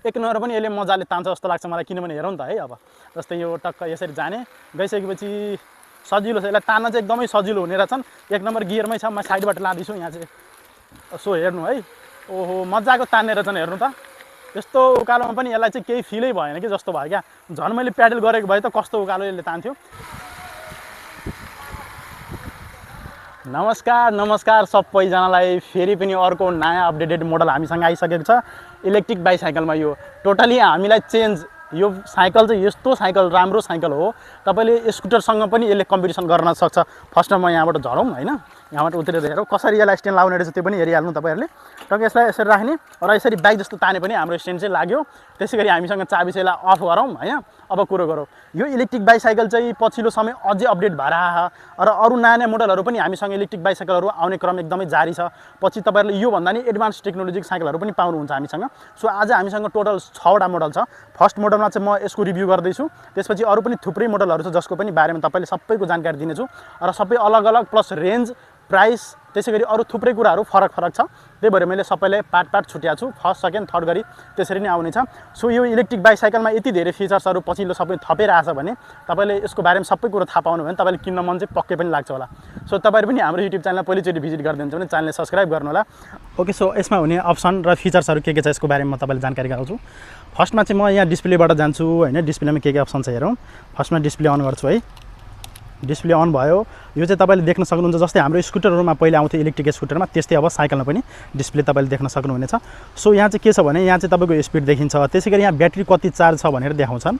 एक नम्बर पनि यसले मजाले तान्छ जस्तो लाग्छ मलाई किनभने हेरौँ त है अब जस्तै यो टक्क यसरी जाने गइसकेपछि सजिलो छ यसलाई तान्न चाहिँ एकदमै सजिलो हुने रहेछन् एक नम्बर गियरमै छ म साइडबाट लाँदैछु यहाँ चाहिँ सो हेर्नु है ओहो मजाको तान्ने रहेछन् हेर्नु त यस्तो उकालोमा पनि यसलाई चाहिँ केही फिलै भएन कि जस्तो भयो क्या झन् मैले प्याडल गरेको भए त कस्तो उकालो यसले तान्थ्यो नमस्कार सबैजनालाई फेरि पनि अर्को नयाँ अपडेटेड मोडल हामीसँग आइसकेको छ इलेक्ट्रिक बाइसाइकलमा यो टोटली हामीलाई चेन्ज यो साइकल चाहिँ यस्तो साइकल राम्रो साइकल हो तपाईले स्कुटरसँग पनि यसले कम्पिटिसन गर्न सक्छ फर्स्टमा म यहाँबाट झरौँ हैन यहाँबाट उत्रेर हेरौँ कसरी यसलाई स्ट्यान्ड लाउने रहेछ त्यो पनि हेरिहाल्नु तपाईहरुले टक्क यसलाई यसरी राख्ने र यसरी बाइक जस्तो ताने पनि हाम्रो स्ट्यान्ड चाहिँ लाग्यो त्यसैगरी हामीसँग चाबी चाहिँ अफ गरौँ हैन अब कुरो गरौँ यो इलेक्ट्रिक बाइसाइकल चाहिँ पछिल्लो समय अझै अपडेट भएर आछ र अरु नयाँ मोडलहरु पनि हामीसँग इलेक्ट्रिक बाइसाइकलहरु आउने क्रम एकदमै जारी छ पछि तपाईहरुले यो भन्दा नि एडभान्स टेक्नोलोजिक साइकलहरु पनि पाउनुहुन्छ हामीसँग सो आज हामीसँग टोटल 6 वटा मोडल छ फर्स्ट मोडलमा चाहिँ म यसको रिभ्यू गर्दै छु त्यसपछि अरु पनि थुप्रै मोडलहरु छ जसको पनि बारेमा तपाईले सबैको जानकारी दिनेछु र सबै अलग अलग प्लस रेन्ज प्राइस त्यसैगरी अरु थुप्रै कुराहरु फरक छ त्यही भएर मैले सबैले पार्ट छुट्याएको छु फर्स्ट सेकेन्ड थर्ड गरी त्यसरी नै आउने छ सो यो इलेक्ट्रिक बाइसाइकलमा यति धेरै फिचर्सहरु पछिल्लो सबै थपेर आछ भने तपाईले यसको बारेमा सबै कुरा थाहा पाउनु भने तपाईले किन्न मन चाहिँ पक्कै पनि लाग्छ होला सो तपाईहरु पनि हाम्रो YouTube च्यानललाई पहिलोचोटी भिजिट गर्नुहुन्छ भने च्यानललाई सब्स्क्राइब गर्नु होला ओके सो यसमा हुने अप्सन र फिचर्सहरु के छ यसको बारेमा म तपाईलाई जानकारी गराउँछु फर्स्टमा चाहिँ म यहाँ डिस्प्लेबाट जान्छु हैन डिस्प्लेमा के अप्सन छ हेरौँ फर्स्टमा डिस्प्ले अन गर्छु है डिस्प्ले अन भयो यो चाहिँ तपाईले देख्न सक्नुहुन्छ जस्तै हाम्रो स्कुटरहरुमा पहिले आउँथ्यो इलेक्ट्रिक स्कुटरमा त्यस्तै अब साइकलमा पनि डिस्प्ले तपाईले देख्न सक्नुहुनेछ सो यहाँ चाहिँ के छ भने यहाँ चाहिँ तपाईको स्पिड देखिन्छ त्यसैगरी यहाँ ब्याट्री कति चार्ज छ भनेर देखाउँछन्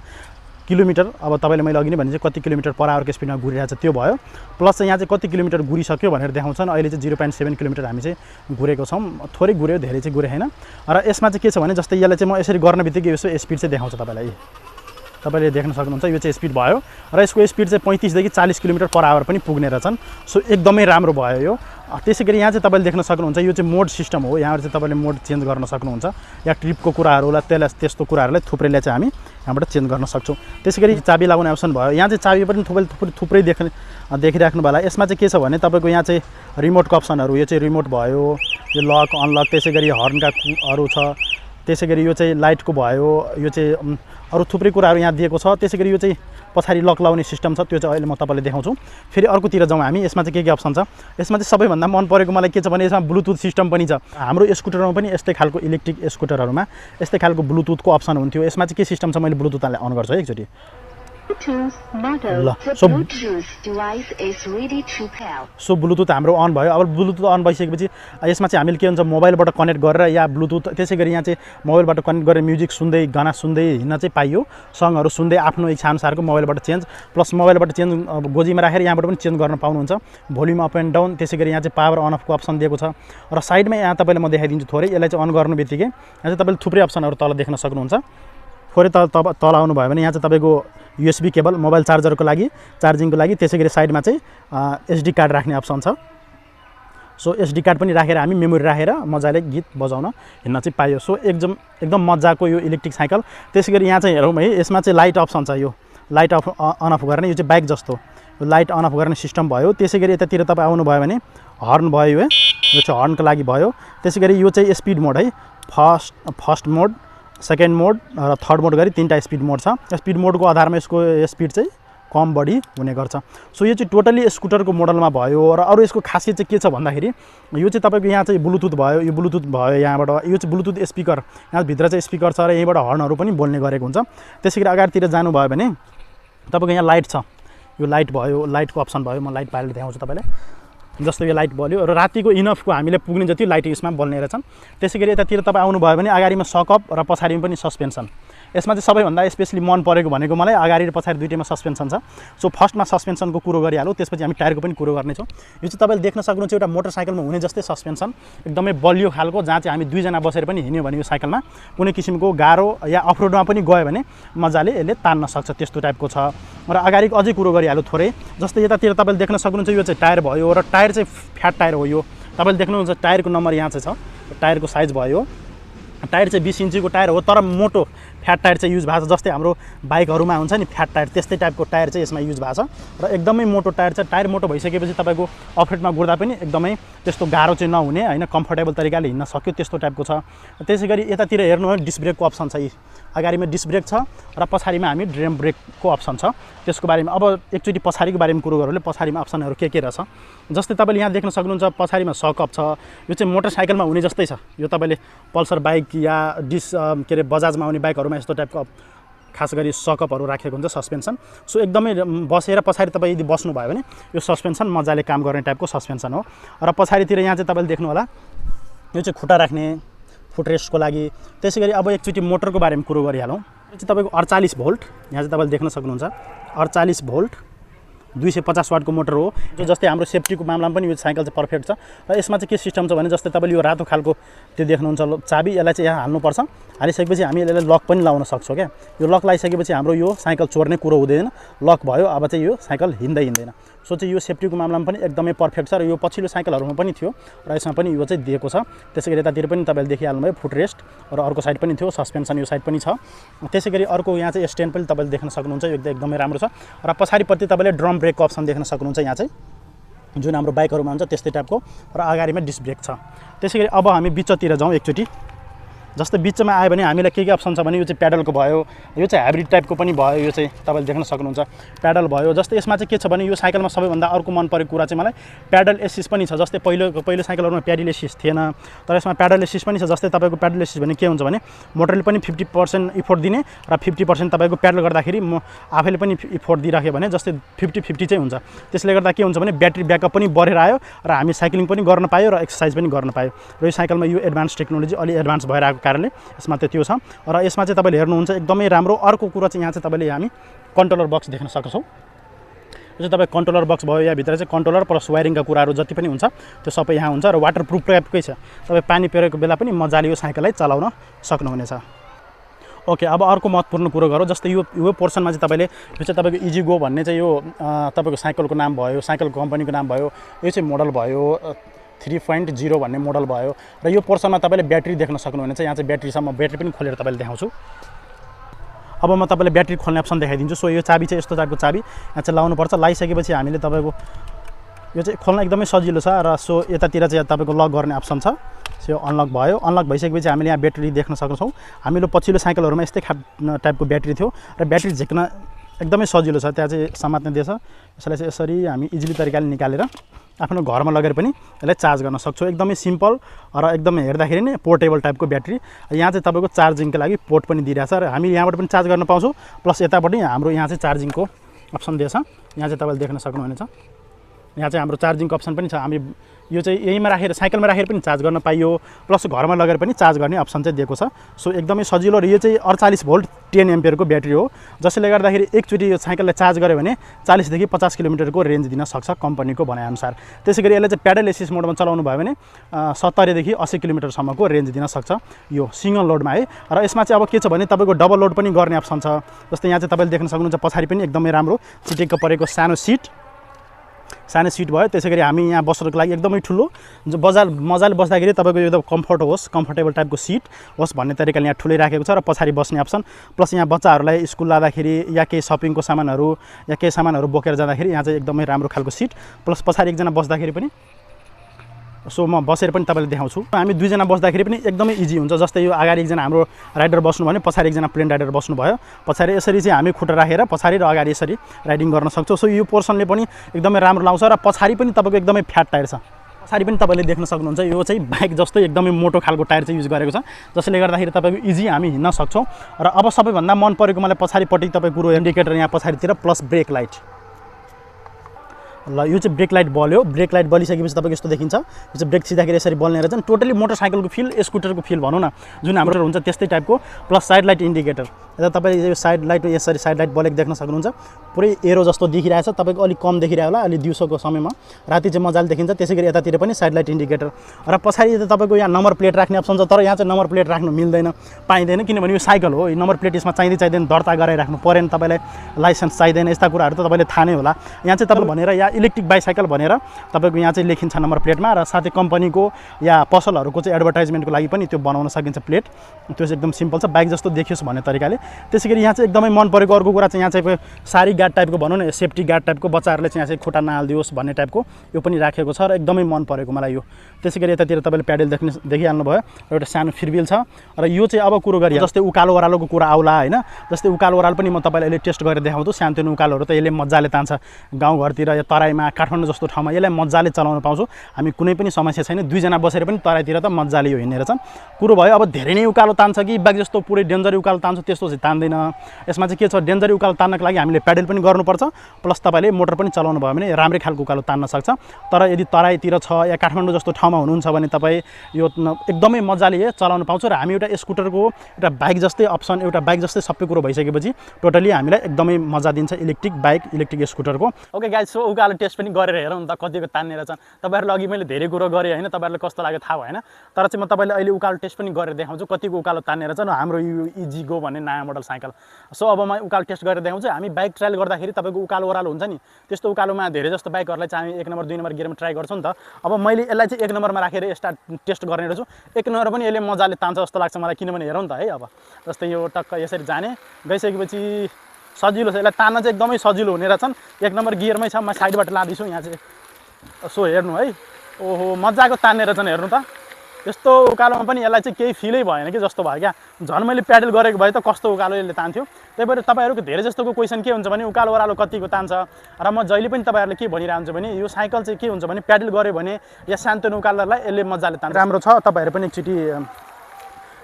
किलोमिटर अब तपाईले मैले अघि नै भने चाहिँ कति किलोमिटर पर आवरको स्पिडमा घुरिरहेछ त्यो भयो प्लस चाहिँ यहाँ चाहिँ कति किलोमिटर घुरिसक्यो भनेर देखाउँछन् अहिले चाहिँ 0.7 किलोमिटर हामी चाहिँ घुरेको छौं थोरै घुर्यो धेरै चाहिँ घुरे हैन र यसमा चाहिँ के छ भने जस्तै यसले चाहिँ म यसरी गर्न बित्तिकै यसो स्पिड चाहिँ देखाउँछ तपाईलाई तपाईले देख्न सक्नुहुन्छ यो चाहिँ स्पिड भयो र यसको स्पिड चाहिँ 35 देखि 40 किलोमिटर पर आवर पनि पुग्ने रहेछन् सो एकदमै राम्रो भयो यो त्यसैगरी यहाँ चाहिँ तपाईले देख्न सक्नुहुन्छ यो चाहिँ मोड सिस्टम हो यहाँ चाहिँ तपाईले मोड चेन्ज गर्न सक्नुहुन्छ या ट्रिपको कुराहरुलाई त्यस्तो कुराहरुलाई थुप्रैले चाहिँ हामी यहाँबाट चेन्ज गर्न सक्छौं त्यसैगरी चाबी लगाउने अप्सन भयो यहाँ चाहिँ चाबी पनि थुप्रै देखिराख्नु होला यसमा चाहिँ के छ भने तपाईको यहाँ चाहिँ रिमोटको अप्सनहरु यो चाहिँ रिमोट भयो यो लक अनलक त्यसैगरी हर्नका अरु छ त्यसैगरी यो चाहिँ लाइटको भयो यो चाहिँ अरु थुप्रै कुराहरु यहाँ दिएको छ त्यसैगरी यो चाहिँ पछाडी लक लाउने सिस्टम छ त्यो चाहिँ अहिले म तपाईलाई देखाउँछु फेरि अर्कोतिर जाउँ हामी यसमा चाहिँ के अप्सन छ यसमा चाहिँ सबैभन्दा मन परेको मलाई के छ भने यसमा ब्लुटुथ सिस्टम पनि छ हाम्रो स्कुटरमा पनि यस्तै खालको इलेक्ट्रिक स्कुटरहरुमा यस्तै खालको ब्लुटुथको अप्सन हुन्थ्यो यसमा चाहिँ के सिस्टम छ मैले ब्लुटुथलाई अन गर्छु है एकचोटी सो ब्लुटुथ हाम्रो अन भयो अब ब्लुटुथ अन भइसकेपछि यसमा चाहिँ हामीले के हुन्छ मोबाइलबाट कनेक्ट गरेर या ब्लुटुथ त्यसैगरी यहाँ चाहिँ मोबाइलबाट कनेक्ट गरेर म्युजिक सुन्दै गाना सुन्दै हिँड्न चाहिँ पाइयो सङहरु सुन्दै आफ्नो इच्छा अनुसारको मोबाइलबाट चेन्ज प्लस मोबाइलबाट चेन्ज गोजीमा राखेर यहाँबाट पनि चेन्ज गर्न पाउनुहुन्छ भोल्युम अप एन्ड डाउन त्यसैगरी यहाँ चाहिँ पावर अन अफको अप्सन दिएको छ र साइडमा यहाँ तपाईले म देखाइदिन्छु थोरै यसलाई चाहिँ अन गर्नुबित्तिकै यहाँ चाहिँ तपाईले थुप्रै अप्सनहरु तल देख्न सक्नुहुन्छ थोरै तल आउनु भयो भने यहाँ चाहिँ तपाईको USB केबल मोबाइल चार्जरको लागि चार्जिङको लागि त्यसैगरी साइडमा चाहिँ SD कार्ड राख्ने अप्सन छ सो SD कार्ड पनि राखेर हामी मेमोरी राखेर मजाले गीत बजाउन हिँड्न चाहिँ पाइयो सो एकदम मजाको यो इलेक्ट्रिक साइकल त्यसैगरी यहाँ चाहिँ हेरौँ है यसमा चाहिँ लाइट अप्सन छ यो लाइट अन अफ गर्ने यो चाहिँ बाइक जस्तो यो लाइट अन अफ गर्ने सिस्टम भयो त्यसैगरी यतातिर तपाई आउनु भयो भने हर्न भयो है यो चाहिँ हर्नको लागि भयो त्यसैगरी यो चाहिँ स्पिड मोड है फर्स्ट मोड सेकेन्ड मोड र थर्ड मोड गरी तीनटा स्पिड मोड छ स्पिड मोडको आधारमा यसको स्पिड चाहिँ कम बढी हुने गर्छ सो यो चाहिँ टोटली स्कुटरको मोडलमा भयो र अरु यसको खासियत चाहिँ के छ भन्दाखेरि यो चाहिँ तपाईको यहाँ चाहिँ ब्लुटुथ भयो यो ब्लुटुथ भयो यहाँबाट यो चाहिँ ब्लुटुथ स्पिकर यहाँ भित्र चाहिँ स्पिकर छ र यहीबाट हर्नहरु पनि बोल्ने गरेको हुन्छ त्यसैगरी अगाडितिर जानु भयो भने तपाईको यहाँ लाइट छ यो लाइट भयो लाइटको अप्सन भयो म लाइट बारेर देखाउँछु तपाईलाई जस्तो यो लाइट बल्यो र रातिको इनफको हामीले पुग्ने जति लाइट यसमा बल्ने रहेछन् त्यसैगरी यतातिर तपाई आउनु भयो भने अगाडिमा सकअप र पछाडीमा पनि सस्पेन्सन यसमा चाहिँ सबैभन्दा स्पेशली मन परेको भनेको मलाई अगाडि र पछाडी दुईटैमा सस्पेन्सन छ सो फर्स्टमा सस्पेन्सनको कुरो गरिहालौ त्यसपछि हामी टायरको पनि कुरो गर्ने छौं यो चाहिँ तपाईले देख्न सक्नुहुन्छ एउटा मोटरसाइकलमा हुने जस्तै सस्पेन्सन एकदमै बलियो खालको जहाँ चाहिँ हामी दुई जना बसेर पनि हिँड्यो भने यो साइकलमा कुनै किसिमको गाह्रो या अफरोडमा पनि गयो भने मजाले यसले तान्न सक्छ त्यस्तो टाइपको छ र अगाडिको अझै कुरो गरिहालौ थोरै जस्तै यतातिर तपाईले देख्न सक्नुहुन्छ यो चाहिँ टायर भयो र टायर चाहिँ फ्याट टायर हो यो तपाईले देख्नुहुन्छ टायरको नम्बर यहाँ चाहिँ छ टायरको साइज भयो टायर चाहिँ 20 इन्चीको टायर हो, तर मोटो फ्याट टायर चाहिँ युज भएको छ। जस्तै हाम्रो बाइकहरूमा हुन्छ नि फ्याट टायर, त्यस्तै टाइपको टायर चाहिँ यसमा युज भएको छ र एकदमै मोटो टायर छ। टायर मोटो भइसकेपछि तपाईँको अफरोडमा गुड्दा पनि एकदमै त्यस्तो गाह्रो चाहिँ नहुने होइन, कम्फर्टेबल तरिकाले हिँड्न सक्यो त्यस्तो टाइपको छ। त्यसै गरी यतातिर हेर्नु हो डिस्क ब्रेकको अप्सन छ, अगाडिमा डिस्क ब्रेक छ र पछाडिमा हामी ड्रम ब्रेकको अप्सन छ। त्यसको बारेमा अब एकचोटि पछाडिको बारेमा कुरो गरौँ। पछाडिमा अप्सनहरू के रहेछ, जस्तै तपाईँले यहाँ देख्न सक्नुहुन्छ पछाडिमा सकअप छ। यो चाहिँ मोटरसाइकलमा हुने जस्तै छ। यो तपाईँले पल्सर बाइक या के अरे बजाजमा आउने बाइकहरूमा यस्तो टाइपको खास गरी सकअपहरू राखेको हुन्छ, सस्पेन्सन। सो एकदमै बसेर पछाडि तपाईँ यदि बस्नुभयो भने यो सस्पेन्सन मजाले काम गर्ने टाइपको सस्पेन्सन हो। र पछाडितिर यहाँ चाहिँ तपाईँले देख्नु होला यो चाहिँ खुट्टा राख्ने फुटरेस्टको लागि। त्यसै गरी अब एकचोटि मोटरको बारेमा कुरो गरिहालौँ। यो चाहिँ तपाईँको 48 भोल्ट, यहाँ चाहिँ तपाईँले देख्न सक्नुहुन्छ 48 भोल्ट 250 वाटको मोटर हो। जो जस्तै हाम्रो सेफ्टीको मामलामा पनि यो साइकल चाहिँ पर्फेक्ट छ। र यसमा चाहिँ के सिस्टम छ भने जस्तै तपाईँले यो रातो खालको त्यो देख्नुहुन्छ चाबी, यसलाई चाहिँ यहाँ हाल्नुपर्छ। हालिसकेपछि हामी यसलाई लक पनि लाउन सक्छौँ क्या। यो लक लगाइसकेपछि हाम्रो यो साइकल चोर्ने कुरो हुँदैन, लक भयो अब चाहिँ यो साइकल हिँड्दैन। सो चाहिँ यो सेफ्टीको मामलामा पनि एकदमै पर्फेक्ट छ र यो पछिल्लो साइकलहरूमा पनि थियो र यसमा पनि यो चाहिँ दिएको छ। त्यसै गरी यतातिर पनि तपाईँले देखिहाल्नुभयो फुटरेस्ट र अर्को साइड पनि थियो, सस्पेन्सन यो साइड पनि छ। त्यसै गरी अर्को यहाँ चाहिँ स्ट्यान्ड पनि तपाईँले देख्न सक्नुहुन्छ, यो एकदमै राम्रो छ। र पछाडिपट्टि तपाईँले ड्रम ब्रेकको अप्सन देख्न सक्नुहुन्छ, यहाँ चाहिँ जुन हाम्रो बाइकहरूमा हुन्छ त्यस्तै टाइपको, र अगाडिमा डिस्क ब्रेक छ। त्यसै गरी अब हामी बिचतिर जाउँ एकचोटि। जस्तै बिचमा आयो भने हामीलाई के अप्सन छ भने यो चाहिँ प्याडलको भयो, यो चाहिँ हाइब्रिड टाइपको पनि भयो। यो चाहिँ तपाईँले देख्न सक्नुहुन्छ प्याडल भयो। जस्तै यसमा चाहिँ के छ भने यो साइकलमा सबैभन्दा अर्को मन परेको कुरा चाहिँ मलाई प्याडल एसिस पनि छ। जस्तै पहिलो साइकलहरूमा प्याडल एसिस थिएन, तर यसमा प्याडल एसिस पनि छ। जस्तै तपाईँको प्याडल एसिस भने के हुन्छ भने मोटरले पनि 50% इफोर्ट दिने र 50% तपाईँको प्याडल गर्दाखेरि म आफैले पनि इफोर्ट दिइराख्यो भने जस्तै 50-50 चाहिँ हुन्छ। त्यसले गर्दा के हुन्छ भने ब्याट्री ब्याकअप पनि बढेर आयो र हामी साइक्लिङ पनि गर्न पायो र एक्सर्साइज पनि गर्न पायो। र यो साइकलमा यो एडभान्स टेक्नोलोजी अलि एडभान्स भएर आएको कारणले यसमा त्यो छ। र यसमा चाहिँ तपाईँले हेर्नुहुन्छ एकदमै राम्रो। अर्को कुरा चाहिँ यहाँ चाहिँ तपाईँले हामी कन्ट्रोलर बक्स देख्न सक्छौँ। यो चाहिँ तपाईँ कन्ट्रोलर बक्स भयो, यहाँभित्र चाहिँ कन्ट्रोलर प्लस वायरिङका कुराहरू जति पनि हुन्छ त्यो सबै यहाँ हुन्छ। र वाटरप्रुफ टाइपकै छ, तपाईँ पानी परेको बेला पनि मजाले यो साइकललाई चलाउन सक्नुहुनेछ। ओके, अब अर्को महत्त्वपूर्ण कुरो गरौँ। जस्तै यो पोर्सनमा चाहिँ तपाईँले यो चाहिँ तपाईँको इजी गो भन्ने चाहिँ यो तपाईँको साइकलको नाम भयो, साइकलको कम्पनीको नाम भयो, यो चाहिँ मोडल भयो 3.0 भन्ने मोडल भयो। र यो पोर्सनमा तपाईँले ब्याट्री देख्न सक्नुहुनेछ। यहाँ चाहिँ ब्याट्रीसम्म ब्याट्री पनि खोलेर तपाईँले देखाउँछु। अब म तपाईँले ब्याट्री खोल्ने अप्सन देखाइदिन्छु। सो यो चाबी चाहिँ यस्तो टाइपको चाबी यहाँ चाहिँ लाउनुपर्छ। लगाइसकेपछि हामीले तपाईँको यो चाहिँ खोल्न एकदमै सजिलो छ। र सो यतातिर चाहिँ तपाईँको लक गर्ने अप्सन छ। सो अनलक भयो। अनलक भइसकेपछि हामीले यहाँ ब्याट्री देख्न सक्छौँ। हामीले पछिल्लो साइकलहरूमा यस्तै टाइपको ब्याट्री थियो र ब्याट्री झिक्न एकदमै सजिलो छ। त्यहाँ चाहिँ समात्ने दिएछ। यसलाई चाहिँ यसरी हामी इजिली तरिकाले निकालेर आफ्नो घरमा लगेर पनि यसलाई चार्ज गर्न सक्छौँ। एकदमै सिम्पल र एकदमै हेर्दाखेरि नै पोर्टेबल टाइपको ब्याट्री। यहाँ चाहिँ तपाईँको चार्जिङको लागि पोर्ट पनि दिइरहेछ र हामी यहाँबाट पनि चार्ज गर्न पाउँछौँ। प्लस यतापट्टि हाम्रो यहाँ चाहिँ चार्जिङको अप्सन दिएछ। यहाँ चाहिँ तपाईँले देख्न सक्नुहुनेछ। यहाँ चाहिँ हाम्रो चार्जिङको अप्सन पनि छ। हामी यो चाहिँ यहीँमा राखेर साइकलमा राखेर पनि चार्ज गर्न पाइयो, प्लस घरमा लगेर पनि चार्ज गर्ने अप्सन चाहिँ दिएको छ। सो एकदमै सजिलो। र यो चाहिँ 48 भोल्ट 10 एम्पियरको ब्याट्री हो, जसले गर्दाखेरि एकचोटि यो साइकललाई चार्ज गऱ्यो भने 40 देखि 50 किलोमिटरको रेन्ज दिन सक्छ कम्पनीको भनाइअनुसार। त्यसै गरी यसलाई चाहिँ प्याडल एसिस मोडमा चलाउनु भयो भने 70 देखि 80 किलोमिटरसम्मको रेन्ज दिन सक्छ यो सिङ्गल लोडमा है। र यसमा चाहिँ अब के छ भने तपाईँको डबल लोड पनि गर्ने अप्सन छ। जस्तै यहाँ चाहिँ तपाईँले देख्न सक्नुहुन्छ पछाडि पनि एकदमै राम्रो चिटेक्क परेको सानो सिट भयो। त्यसै गरी हामी यहाँ बस्नको लागि एकदमै ठुलो जो मजाले बस्दाखेरि तपाईँको एकदम कम्फर्ट होस्, कम्फर्टेबल टाइपको सिट होस् भन्ने तरिकाले यहाँ ठुलै राखेको छ। र पछाडि बस्ने अप्सन प्लस यहाँ बच्चाहरूलाई स्कुल लाँदाखेरि या केही सपिङको सामानहरू या केही सामानहरू बोकेर जाँदाखेरि यहाँ चाहिँ एकदमै राम्रो खालको सिट, प्लस पछाडि एकजना बस्दाखेरि पनि सो म बसेर पनि तपाईँले देखाउँछु। हामी दुईजना बस्दाखेरि पनि एकदमै इजी हुन्छ। जस्तै यो अगाडि एकजना हाम्रो राइडर बस्नु भने पछाडि एकजना प्लेन राइडर बस्नुभयो, पछाडि यसरी चाहिँ हामी खुट्टा राखेर पछाडि र अगाडि यसरी राइडिङ गर्न सक्छौँ। सो यो पोर्सनले पनि एकदमै राम्रो लाउँछ। र पछाडि पनि तपाईँको एकदमै फ्याट टायर छ। पछाडि पनि तपाईँले देख्न सक्नुहुन्छ यो चाहिँ बाइक जस्तै एकदमै मोटो खालको टायर चाहिँ युज गरेको छ, जसले गर्दाखेरि तपाईँको इजी हामी हिँड्न सक्छौँ। र अब सबैभन्दा मन परेको मलाई पछाडिपट्टि तपाईँ कुरो इन्डिकेटर यहाँ पछाडितिर प्लस ब्रेक लाइट। ल यो चाहिँ ब्रेक लाइट बल्यो। ब्रेक लाइट बलिसकेपछि तपाईँको यस्तो देखिन्छ। यो चाहिँ ब्रेक छिर्दाखेरि यसरी बल्ने रहेछ। टोटली मोटरसाइकलको फिल, स्कुटरको फिल भनौँ न, जुन हाम्रो हुन्छ त्यस्तै टाइपको। प्लस साइड लाइट इन्डिकेटर यता तपाईँले यो साइड लाइट यसरी साइड लाइट बलेको देख्न सक्नुहुन्छ पुरै एरो जस्तो देखिरहेछ तपाईँको अलिक कम देखिरहेको होला अलि दिउँसोको समयमा राति चाहिँ मजाले देखिन्छ त्यसै गरी यतातिर पनि साइड लाइट इन्डिकेटर र पछाडि तपाईँको यहाँ नम्बर प्लेट राख्ने अप्सन छ तर यहाँ चाहिँ नम्बर प्लेट राख्नु मिल्दैन पाइँदैन किनभने यो साइकल हो यो नम्बर प्लेट यसमा चाहिँदैन दर्ता गराइराख्नु परेन तपाईँलाई लाइसेन्स चाहिँदैन यस्ता कुराहरू त तपाईँले थाहा नै होला यहाँ चाहिँ तपाईँ भनेर या इलेक्ट्रिक बाइसाइकल भनेर तपाईँको यहाँ चाहिँ लेखिन्छ नम्बर प्लेटमा र साथै कम्पनीको या पसलहरूको चाहिँ एडभर्टाइजमेन्टको लागि पनि त्यो बनाउन सकिन्छ प्लेट त्यो चाहिँ एकदम सिम्पल छ बाइक जस्तो देखियोस् भन्ने तरिकाले त्यसै गरी यहाँ चाहिँ एकदमै मन परेको अर्को कुरा चाहिँ यहाँ चाहिँ सारी गार्ड टाइपको भनौँ न सेफ्टी गार्ड टाइपको बच्चाहरूले चाहिँ यहाँ चाहिँ खुट्टा नहालिदियोस् भन्ने टाइपको यो पनि राखेको छ र एकदमै मन परेको मलाई यो त्यसै गरी यतातिर तपाईँले प्याडल देखिहाल्नु भयो एउटा सानो फिरबिल छ र यो चाहिँ अब कुरो गरी जस्तै उकालो ओह्रालोको कुरा आउला होइन जस्तै उकालो ओह्रालो पनि म तपाईँलाई अहिले टेस्ट गरेर देखाउँछु सानोतिनो उकालोहरू त यसले मजाले तान्छ गाउँघरतिर या तराईमा काठमाडौँ जस्तो ठाउँमा यसलाई मजाले चलाउन पाउँछु हामी कुनै पनि समस्या छैन दुईजना बसेर पनि तराईतिर त मजाले यो हिँडेर छन् कुरो भयो अब धेरै नै उकालो तान्छ कि बाइक जस्तो पुरै डेन्जरी उकालो तान्छ त्यस्तो चाहिँ तान्दैन यसमा चाहिँ के छ डेन्जरी उकालो तान्नको लागि हामीले प्याडल पनि गर्नुपर्छ प्लस तपाईँले मोटर पनि चलाउनु भयो भने राम्रै खालको उकालो तान्न सक्छ तर यदि तराईतिर छ या काठमाडौँ जस्तो ठाउँमा हुनुहुन्छ भने तपाईँ यो एकदमै मजाले चलाउन पाउँछ र हामी एउटा स्कुटरको एउटा बाइक जस्तै अप्सन एउटा बाइक जस्तै सबै कुरो भइसकेपछि टोटली हामीलाई एकदमै मजा दिन्छ इलेक्ट्रिक बाइक इलेक्ट्रिक स्कुटरको ओके गाइस सो उकालो टेस्ट पनि गरेर हेरौँ न त कतिको तान्नेर छन् तपाईँहरूले अघि मैले धेरै कुरो गरेँ होइन तपाईँहरूलाई कस्तो लाग्यो थाहा भएन तर चाहिँ म तपाईँलाई अहिले उकालो टेस्ट पनि गरेर देखाउँछु कतिको उकालो तान्नेर छन् हाम्रो यो इजी गो भन्ने नयाँ मोडल साइकल सो अब म उकालो टेस्ट गरेर देखाउँछु हामी बाइक ट्रायल गर्दाखेरि तपाईँको उकालो ओह्रालो हुन्छ नि त्यस्तो उकालोमा धेरै जस्तो बाइकहरूलाई चाहिँ हामी 1 नम्बर 2 नम्बर गियरमा ट्राई गर्छौँ नि त अब मैले यसलाई चाहिँ 1 नम्बरमा राखेर स्टार्ट टेस्ट गर्ने रहेछु 1 नम्बर पनि यसले मजाले तान्छ जस्तो लाग्छ मलाई किनभने हेरौँ त है अब जस्तै यो टक्क यसरी जाने गइसकेपछि सजिलो छ यसलाई तान्न चाहिँ एकदमै सजिलो हुने रहेछन् 1 नम्बर गियरमै छ म साइडबाट लाँदैछु यहाँ चाहिँ सो हेर्नु है ओहो मजाको तान्ने रहेछन् हेर्नु त यस्तो उकालोमा पनि यसलाई चाहिँ केही फिलै भएन कि जस्तो भयो क्या झन् मैले प्याडल गरेको भए त कस्तो उकालो यसले तान्थ्यो त्यही भएर तपाईँहरूको धेरै जस्तोको क्वेसन के हुन्छ भने उकालो ओह्रालो कतिको तान्छ र म जहिले पनि तपाईँहरूले के भनिरहन्छु भने यो साइकल चाहिँ के हुन्छ भने प्याडल गऱ्यो भने या सानोतिनो उकालोलाई यसले मजाले तान्छ राम्रो छ तपाईँहरू पनि एकचोटि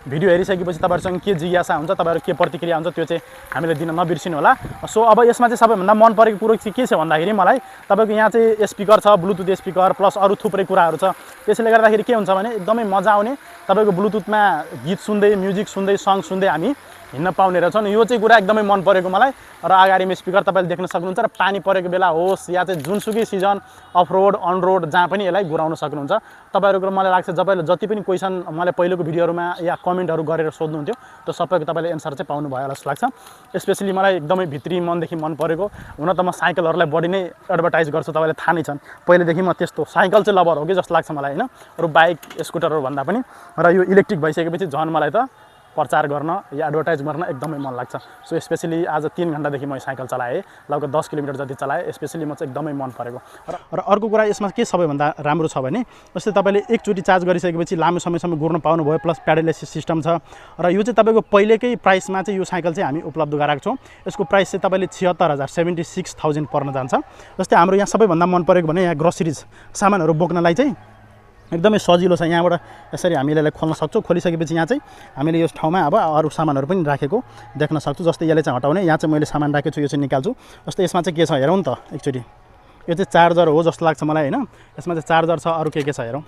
भिडियो हेरिसकेपछि तपाईँहरूसँग के जिज्ञासा हुन्छ तपाईँहरू के प्रतिक्रिया हुन्छ त्यो चाहिँ हामीले दिन नबिर्सिनु होला सो अब यसमा चाहिँ सबैभन्दा मन परेको कुरो चाहिँ के छ भन्दाखेरि मलाई तपाईँको यहाँ चाहिँ स्पिकर छ ब्लुटुथ स्पिकर प्लस अरू थुप्रै कुराहरू छ त्यसैले गर्दाखेरि के हुन्छ भने एकदमै मजा आउने तपाईँको ब्लुटुथमा गीत सुन्दै म्युजिक सुन्दै सङ सुन्दै हामी हिँड्न पाउने रहेछन् यो चाहिँ कुरा एकदमै मन परेको मलाई र अगाडिमा स्पिकर तपाईँले देख्न सक्नुहुन्छ र पानी परेको बेला होस् या चाहिँ जुनसुकै season off road on road जहाँ पनि यसलाई घुराउन सक्नुहुन्छ तपाईँहरूको मलाई लाग्छ तपाईँले जति पनि क्वेसन मलाई पहिलेको भिडियोहरूमा या कमेन्टहरू गरेर सोध्नुहुन्थ्यो त्यो सबैको तपाईँले एन्सर चाहिँ पाउनु भयो जस्तो लाग्छ स्पेसली मलाई एकदमै भित्री मनदेखि मन परेको हुन त म साइकलहरूलाई बढी नै एडभर्टाइज गर्छु तपाईँले थाहा नै छन् पहिलेदेखि म त्यस्तो साइकल चाहिँ लभर हो कि जस्तो लाग्छ मलाई होइन अरू बाइक स्कुटरहरू भन्दा पनि र यो इलेक्ट्रिक भइसकेपछि झन् मलाई त प्रचार गर्न या एडभर्टाइज गर्न एकदमै मन लाग्छ सो स्पेसली आज 3 घण्टादेखि म साइकल चलाएँ लगभग 10 किलोमिटर जति चलाएँ स्पेसली म चाहिँ एकदमै मन परेको र अर्को कुरा यसमा के सबैभन्दा राम्रो छ भने जस्तै तपाईँले एकचोटि चार्ज गरिसकेपछि लामो समयसम्म घुर्न पाउनुभयो प्लस प्याडललेस सिस्टम छ र यो चाहिँ तपाईँको पहिलेकै प्राइसमा चाहिँ यो साइकल चाहिँ हामी उपलब्ध गराएको छौँ यसको प्राइस चाहिँ तपाईँले 76,000 पर्न जान्छ जस्तै हाम्रो यहाँ सबैभन्दा मन परेको भने यहाँ ग्रोसरिज सामानहरू बोक्नलाई चाहिँ एकदमै सजिलो छ यहाँबाट यसरी हामीले यसलाई खोल्न सक्छौँ खोलिसकेपछि यहाँ चाहिँ हामीले यो ठाउँमा अब अरू सामानहरू पनि राखेको देख्न सक्छौँ जस्तै यसले चाहिँ हटाउने यहाँ चाहिँ मैले सामान राखेको छु यो चाहिँ निकाल्छु जस्तै यसमा चाहिँ के छ हेरौँ नि त एकचोटि यो चाहिँ चार्जर हो जस्तो लाग्छ मलाई होइन यसमा चाहिँ चार्जर छ अरू के छ हेरौँ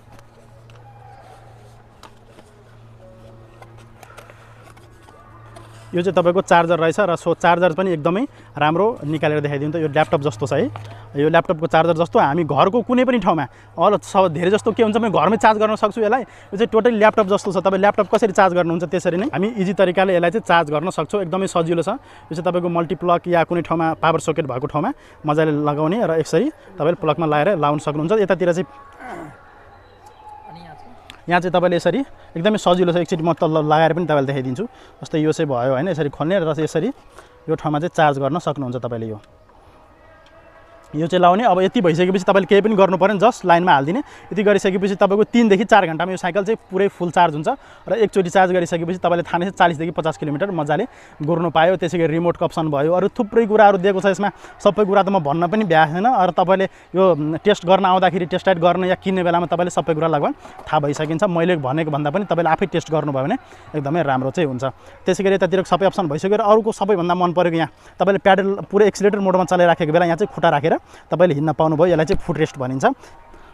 यो चाहिँ तपाईँको चार्जर रहेछ र सो चार्जर पनि एकदमै राम्रो निकालेर देखाइदिउँ त यो ल्यापटप जस्तो छ है यो ल्यापटपको चार्जर जस्तो हामी घरको कुनै पनि ठाउँमा धेरै जस्तो के हुन्छ म घरमै चार्ज गर्न सक्छु यसलाई यो चाहिँ टोटली ल्यापटप जस्तो छ तपाईँ ल्यापटप कसरी चार्ज गर्नुहुन्छ त्यसरी नै हामी इजी तरिकाले यसलाई चाहिँ चार्ज गर्न सक्छौँ एकदमै सजिलो छ यो चाहिँ तपाईँको मल्टिप्लग या कुनै ठाउँमा पावर सकेट भएको ठाउँमा मजाले लगाउने र यसरी तपाईँले प्लगमा लगाएर लाउन सक्नुहुन्छ यतातिर चाहिँ यहाँ चाहिँ तपाईँले यसरी एकदमै सजिलो छ एकचोटि म तल लगाएर पनि तपाईँले देखाइदिन्छु जस्तै यो चाहिँ भयो होइन यसरी खोल्ने र यसरी यो ठाउँमा चाहिँ चार्ज गर्न सक्नुहुन्छ तपाईँले यो चाहिँ लाउने अब यति भइसकेपछि तपाईँले केही पनि गर्नु परेन जस्ट लाइनमा हालिदिने यति गरिसकेपछि तपाईँको 3 देखि 4 घण्टामा यो साइकल चाहिँ पुरै फुल चार्ज हुन्छ र एकचोटि चार्ज गरिसकेपछि तपाईँले थाहा नै 40 देखि 50 किलोमिटर मजाले गुर्नु पायो त्यसै गरी रिमोटको अप्सन भयो अरू थुप्रै कुराहरू दिएको छ यसमा सबै कुरा त म भन्न पनि भ्याएन र तपाईँले यो टेस्ट गर्न आउँदाखेरि टेस्ट राइड गर्न या किन्ने बेलामा तपाईँले सबै कुरा लगभग थाहा भइसकिन्छ मैले भनेको भन्दा पनि तपाईँले आफै टेस्ट गर्नुभयो भने एकदमै राम्रो चाहिँ हुन्छ त्यसै गरी यतातिर सबै अप्सन भइसक्यो र अरूको सबैभन्दा मन परेको यहाँ तपाईँले प्याडल पुरै एक्सिलेटर मोडमा चलाइराखेको बेला यहाँ चाहिँ खुट्टा राखेर तपाईँले हिँड्न पाउनुभयो यसलाई चाहिँ फुट रेस्ट भनिन्छ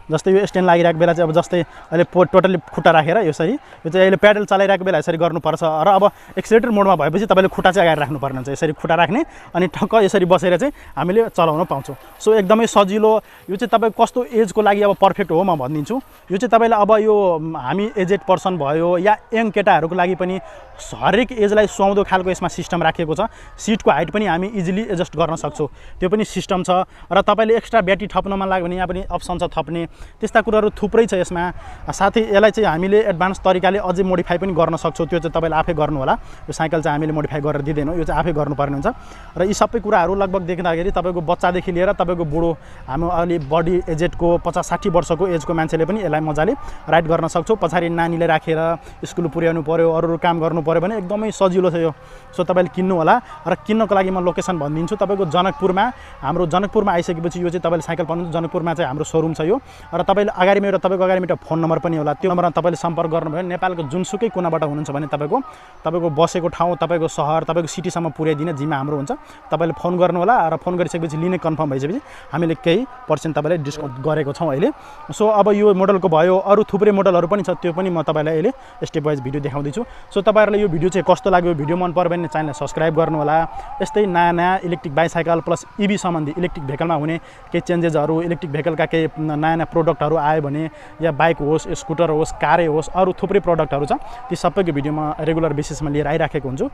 जस्तै यो स्ट्यान्ड लागिरहेको बेला चाहिँ अब जस्तै अहिले टोटली खुट्टा राखेर यसरी यो चाहिँ अहिले प्याडल चलाइरहेको बेला यसरी गर्नुपर्छ र अब एक्सिलेटर मोडमा भएपछि तपाईँले खुट्टा चाहिँ अगाडि राख्नुपर्ने हुन्छ यसरी खुट्टा राख्ने अनि ठक्क यसरी बसेर चाहिँ हामीले चलाउन पाउँछौँ सो एकदमै सजिलो यो चाहिँ तपाईँ कस्तो एजको लागि अब पर्फेक्ट हो म भनिदिन्छु यो चाहिँ तपाईँले अब यो हामी एजेड पर्सन भयो या यङ केटाहरूको लागि पनि हरेक एजलाई सुहाउँदो खालको यसमा सिस्टम राखिएको छ सिटको हाइट पनि हामी इजिली एडजस्ट गर्न सक्छौँ त्यो पनि सिस्टम छ र तपाईँले एक्स्ट्रा ब्याट्री थप्न मन लाग्यो भने यहाँ पनि अप्सन छ थप्ने त्यस्ता कुराहरू थुप्रै छ यसमा साथै यसलाई चाहिँ हामीले एडभान्स तरिकाले अझै मोडिफाई पनि गर्न सक्छौँ त्यो चाहिँ तपाईँले आफै गर्नु होला यो साइकल चाहिँ हामीले मोडिफाई गरेर दिँदैनौँ यो चाहिँ आफै गर्नुपर्ने हुन्छ र यी सबै कुराहरू लगभग देख्दाखेरि तपाईँको बच्चादेखि लिएर तपाईँको बुढो हाम्रो अलि बडी एजेडको 50-60 वर्षको एजको मान्छेले पनि यसलाई मजाले राइड गर्न सक्छौँ पछाडि नानीले राखेर स्कुल पुर्याउनु पऱ्यो अरू काम गर्नु पऱ्यो भने एकदमै सजिलो छ यो सो तपाईँले किन्नु होला र किन्नको लागि म लोकेसन भनिदिन्छु तपाईँको जनकपुरमा हाम्रो जनकपुरमा आइसकेपछि यो चाहिँ तपाईँले साइकल पाउनुहुन्छ जनकपुरमा चाहिँ हाम्रो सोरुम छ यो र तपाईँले अगाडिमा एउटा तपाईँको अगाडिमा एउटा फोन नम्बर पनि होला त्यो नम्बरमा तपाईँले सम्पर्क गर्नुभयो नेपालको जुनसुकै कुनाबाट हुनुहुन्छ भने तपाईँको बसेको ठाउँ तपाईँको सहर तपाईँको सिटीसम्म पुर्याइदिने जिम्मा हाम्रो हुन्छ तपाईँले फोन गर्नु होला र फोन गरिसकेपछि लिने कन्फर्म भइसकेपछि हामीले केही पर्सेन्ट तपाईँलाई डिस्काउन्ट गरेको छौँ अहिले सो अब यो मोडलको भयो अरू थुप्रै मोडलहरू पनि छ त्यो पनि म तपाईँलाई अहिले स्टेप वाइज भिडियो देखाउँदैछु सो तपाईँहरूलाई यो भिडियो चाहिँ कस्तो लाग्यो भिडियो मन पर्यो भने च्यानललाई सब्सक्राइब गर्नु होला यस्तै नयाँ नयाँ इलेक्ट्रिक बाइसाइकल प्लस इभी सम्बन्धी इलेक्ट्रिक भेहिकलमा हुने केही चेन्जेसहरू इलेक्ट्रिक भेहिकलका केही नयाँ नयाँ प्रोडक्टहरू आयो भने या बाइक होस् स्कुटर होस् कारै होस् अरू थुप्रै प्रोडक्टहरू छ ती सबैको भिडियो म रेगुलर बेसिसमा लिएर आइराखेको हुन्छु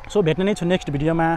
सो भेट्ने नै छु नेक्स्ट भिडियोमा